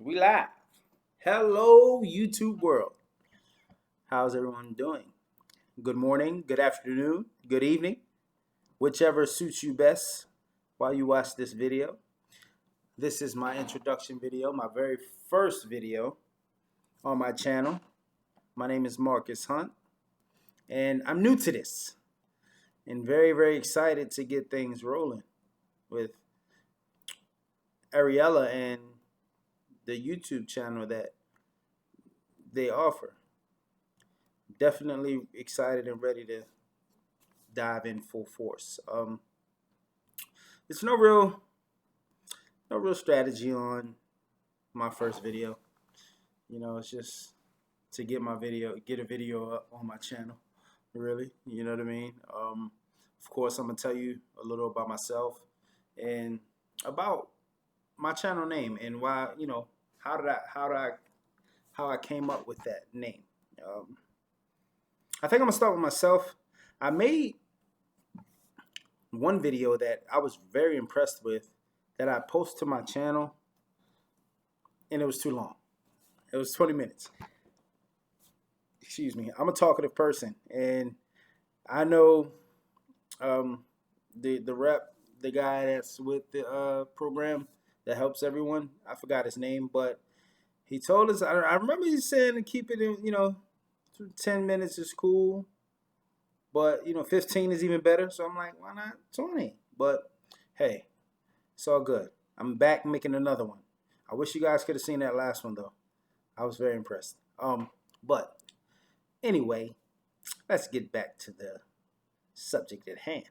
We live. Hello, YouTube world. How's everyone doing? Good morning, good afternoon, good evening, whichever suits you best while you watch this video. This is my introduction video, my very first video on my channel. My name is Marcus Hunt, and I'm new to this and very, very excited to get things rolling with Ariella and the YouTube channel that they offer. Definitely excited and ready to dive in full force. There's no real strategy on my first video. It's just to get a video up on my channel. Really, you know what I mean. Of course, I'm gonna tell you a little about myself and about my channel name and why. How I came up with that name. I think I'm gonna start with myself. I made one video that I was very impressed with that I posted to my channel, and it was too long. It was 20 minutes. Excuse me. I'm a talkative person, and I know the rep, the guy that's with the program that helps everyone. I forgot his name, but he told us. I remember he saying to keep it in. 10 minutes is cool, but 15 is even better. So I'm like, why not 20? But hey, it's all good. I'm back making another one. I wish you guys could have seen that last one though. I was very impressed. But anyway, let's get back to the subject at hand.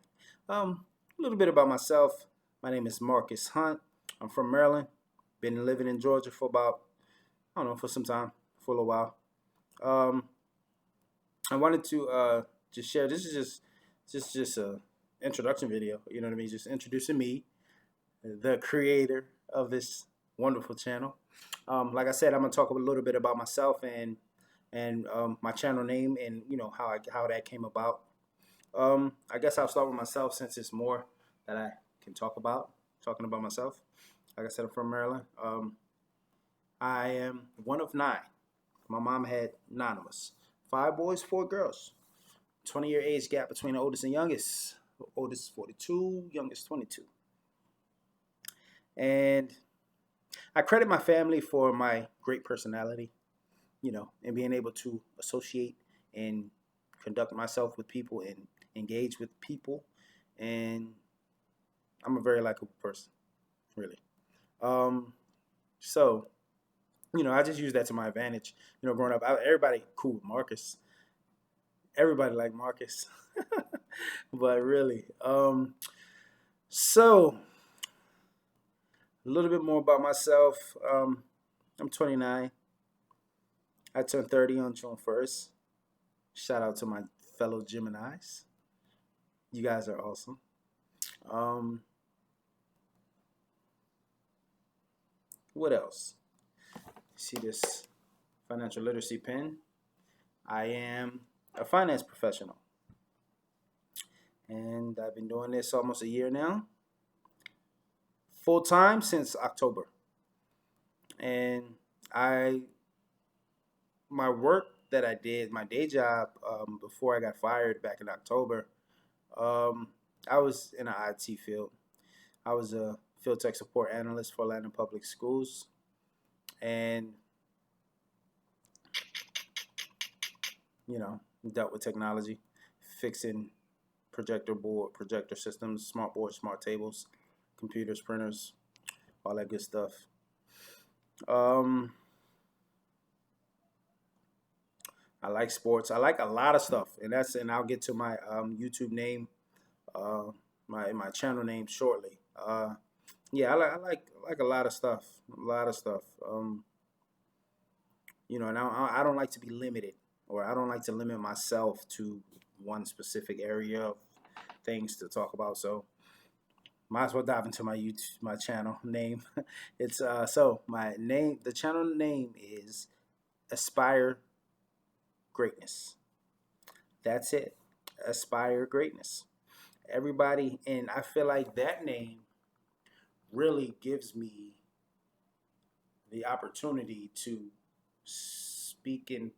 A little bit about myself. My name is Marcus Hunt. I'm from Maryland. Been living in Georgia for about, I don't know, for some time, for a little while. I wanted to just share. This is just a introduction video. You know what I mean? Just introducing me, the creator of this wonderful channel. Like I said, I'm gonna talk a little bit about myself and my channel name and how that came about. I guess I'll start with myself since it's more that I can talk about. Talking about myself. Like I said, I'm from Maryland. I am one of 9. My mom had 9 of us. 5 boys, 4 girls. 20-year age gap between the oldest and youngest. Oldest 42, youngest 22. And I credit my family for my great personality, and being able to associate and conduct myself with people and engage with people. And I'm a very likable person, really. So, I just use that to my advantage. Growing up, everybody cool with Marcus. Everybody like Marcus. But really, so a little bit more about myself. I'm 29. I turned 30 on June 1st. Shout out to my fellow Geminis. You guys are awesome. What else? See this financial literacy pen? I am a finance professional. And I've been doing this almost a year now. Full time since October. And my work that I did, my day job, before I got fired back in October, I was in the IT field. I was a field tech support analyst for Atlanta Public Schools, and dealt with technology, fixing projector systems, smart boards, smart tables, computers, printers, all that good stuff. I like sports. I like a lot of stuff, and I'll get to my YouTube name, my channel name shortly. Yeah, I like a lot of stuff, and I don't like to be limited, or I don't like to limit myself to one specific area of things to talk about. So might as well dive into my channel name. It's so my name, the channel name is Aspire Greatness. That's it. Aspire Greatness. Everybody, and I feel like that name really gives me the opportunity to speak and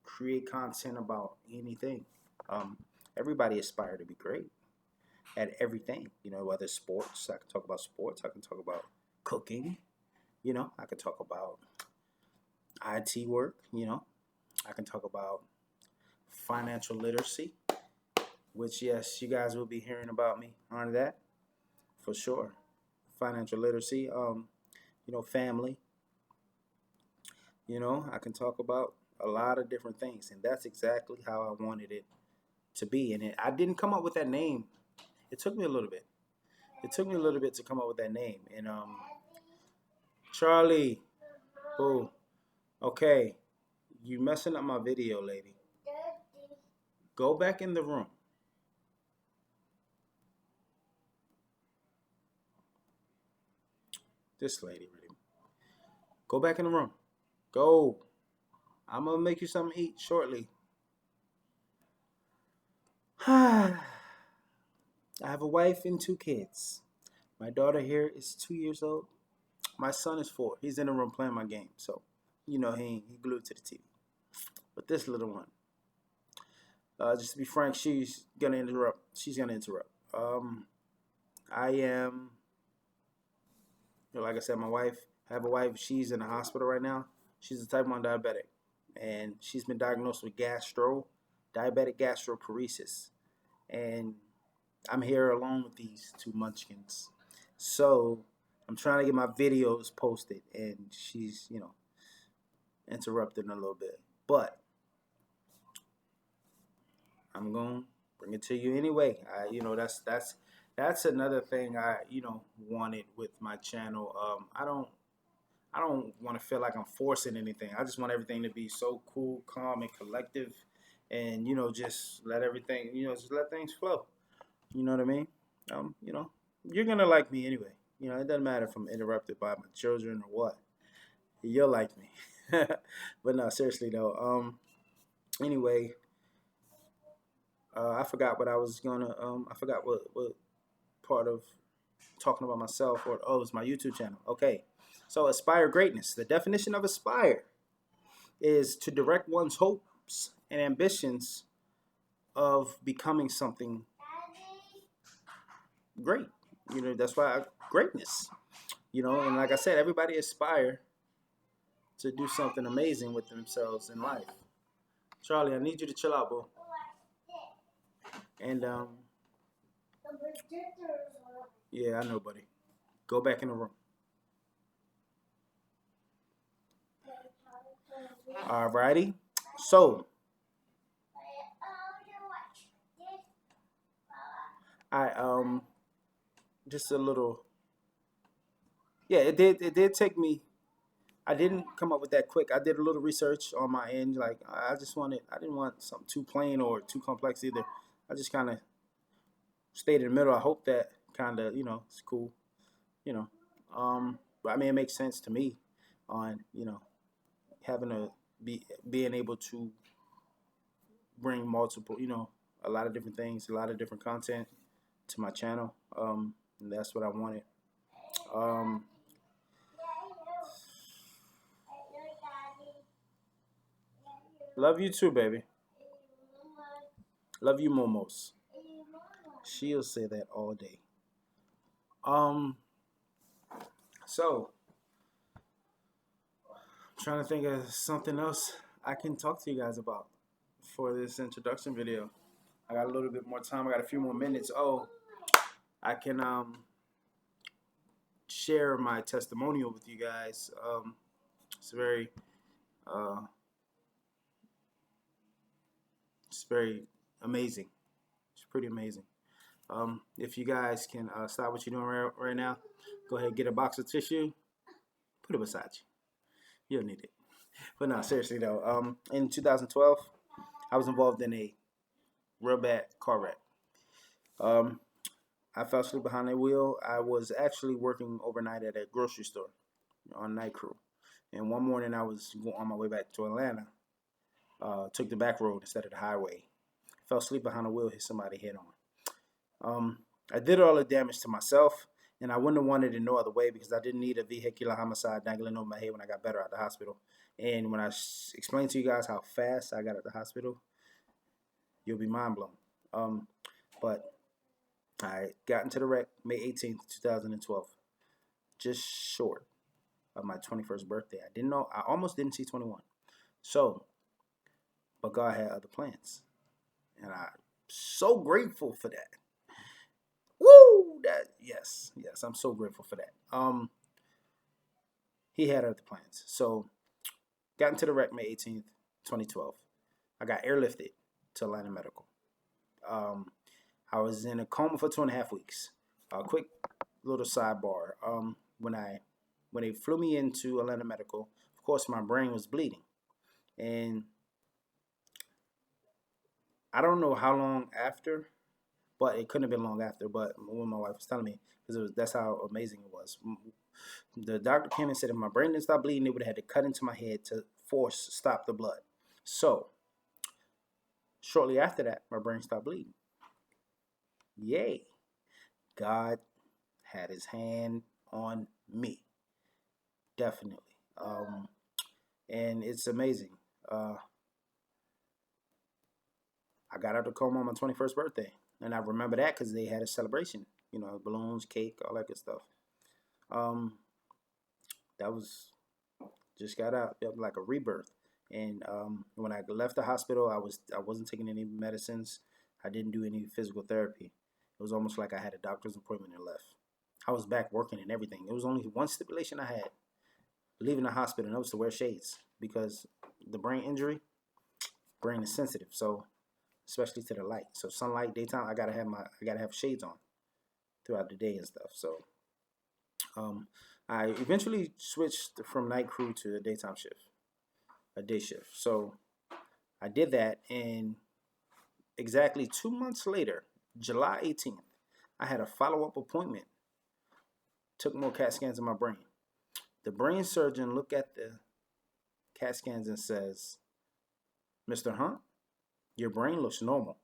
create content about anything. Um, Everybody aspire to be great at everything. Whether it's sports, I can talk about sports. I can talk about cooking. I can talk about IT work. I can talk about financial literacy, which yes, you guys will be hearing about me on that for sure. Financial literacy, family. I can talk about a lot of different things, and that's exactly how I wanted it to be. And I didn't come up with that name. It took me a little bit. It took me a little bit to come up with that name. And Charlie, oh, okay, you messing up my video, lady. Go back in the room. This lady, really. Go back in the room. Go. I'm gonna make you something to eat shortly. I have a wife and 2 kids. My daughter here is 2 years old. My son is 4. He's in the room playing my game, so he glued to the TV. But this little one, just to be frank, she's gonna interrupt. I am, like I said, I have a wife. She's in the hospital right now. She's a type 1 diabetic, and she's been diagnosed with diabetic gastroparesis. And I'm here alone with these 2 munchkins. So I'm trying to get my videos posted, and she's, interrupting a little bit. But I'm going to bring it to you anyway. That's another thing I, wanted with my channel. I don't want to feel like I'm forcing anything. I just want everything to be so cool, calm, and collective, and just let everything, just let things flow. You know what I mean? You're gonna like me anyway. It doesn't matter if I'm interrupted by my children or what. You'll like me. But no, seriously though. Anyway, I forgot what I was gonna. I forgot what part of talking about myself or it's my YouTube channel. Okay, so aspire greatness. The definition of aspire is to direct one's hopes and ambitions of becoming something great. That's why greatness. And like I said, everybody aspire to do something amazing with themselves in life. Charlie, I need you to chill out, bro. And yeah, I know, buddy. Go back in the room. Alrighty. So I just a little. Yeah, it did take me. I didn't come up with that quick. I did a little research on my end. Like I didn't want something too plain or too complex either. I just kind of stayed in the middle. I hope that kind of it's cool. But I mean it makes sense to me on having being able to bring multiple a lot of different things, a lot of different content to my channel. And that's what I wanted. Love you too, baby. Love you, Momos. She'll say that all day. So I'm trying to think of something else I can talk to you guys about for this introduction video. I got a little bit more time. I got a few more minutes. Oh, I can share my testimonial with you guys. It's very amazing. It's pretty amazing. If you guys can stop what you're doing right now, go ahead and get a box of tissue, put it beside you. You'll need it. But no, seriously though, in 2012, I was involved in a real bad car wreck. I fell asleep behind the wheel. I was actually working overnight at a grocery store on night crew. And one morning I was on my way back to Atlanta. Took the back road instead of the highway. Fell asleep behind the wheel, hit somebody head on. I did all the damage to myself, And I wouldn't have wanted it no other way because I didn't need a vehicular homicide dangling over my head when I got better out the hospital. And when I explain to you guys how fast I got out the hospital, you'll be mind blown. But I got into the wreck May 18th, 2012, just short of my 21st birthday. I didn't know, I almost didn't see 21. So, but God had other plans. And I'm so grateful for that. Woo! Yes, I'm so grateful for that. He had other plans. So, got into the wreck May 18th, 2012. I got airlifted to Atlanta Medical. I was in a coma for 2.5 weeks. Quick little sidebar. When they flew me into Atlanta Medical, of course my brain was bleeding, and I don't know how long after, but it couldn't have been long after. But when my wife was telling me, because that's how amazing it was. The doctor came and said if my brain didn't stop bleeding, they would have had to cut into my head to stop the blood. So shortly after that, my brain stopped bleeding. Yay. God had his hand on me. Definitely. And it's amazing. I got out of the coma on my 21st birthday. And I remember that because they had a celebration. You know, balloons, cake, all that good stuff. That was, just got out, like a rebirth. And when I left the hospital, I wasn't taking any medicines. I didn't do any physical therapy. It was almost like I had a doctor's appointment and left. I was back working and everything. It was only one stipulation I had leaving the hospital, and that was to wear shades because the brain injury, brain is sensitive, so especially to the light. So sunlight, daytime, I gotta have shades on throughout the day and stuff. So I eventually switched from night crew to a daytime shift, a day shift. So I did that, and exactly 2 months later, July 18th, I had a follow-up appointment. Took more CAT scans of my brain. The brain surgeon looked at the CAT scans and says, Mr. Hunt, your brain looks normal.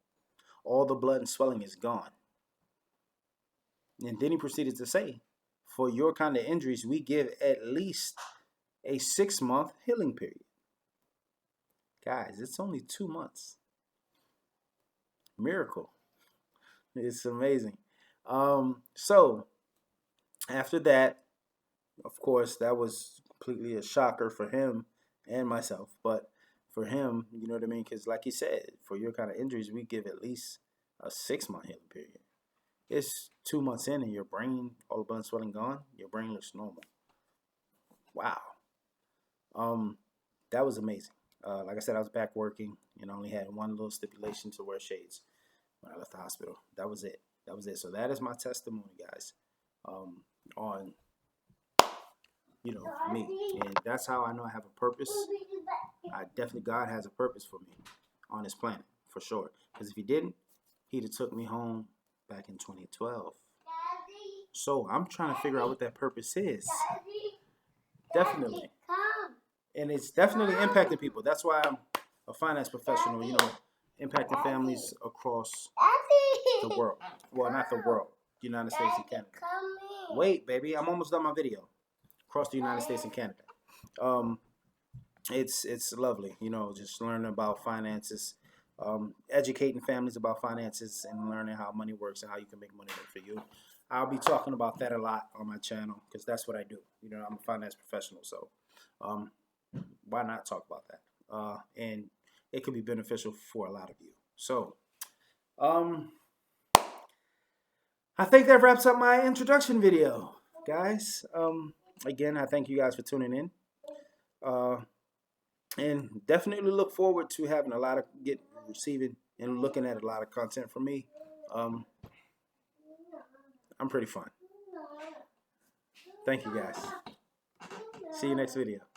All the blood and swelling is gone. And then he proceeded to say, for your kind of injuries, we give at least a 6-month healing period. Guys, it's only 2 months. Miracle. It's amazing. So after that, of course, that was completely a shocker for him and myself. But for him, you know what I mean? Because like he said, for your kind of injuries, we give at least a 6-month healing period. It's 2 months in and your brain, all the blood swelling gone, your brain looks normal. Wow. That was amazing. Like I said, I was back working and only had one little stipulation to wear shades when I left the hospital. That was it. So that is my testimony, guys, on, me. And that's how I know I have a purpose. God has a purpose for me on this planet, for sure. Because if he didn't, he'd have took me home back in 2012. So I'm trying to figure out what that purpose is. Definitely. And it's definitely impacting people. That's why I'm a finance professional, impacting families across the world. Well, not the world, the United States and Canada. Wait, baby, I'm almost done my video. Across the United States and Canada. It's lovely, just learning about finances, educating families about finances and learning how money works and how you can make money work for you. I'll be talking about that a lot on my channel because that's what I do. I'm a finance professional, so why not talk about that? And it could be beneficial for a lot of you. So, I think that wraps up my introduction video, guys. Again, I thank you guys for tuning in. And definitely look forward to having receiving and looking at a lot of content from me. I'm pretty fun. Thank you guys. See you next video.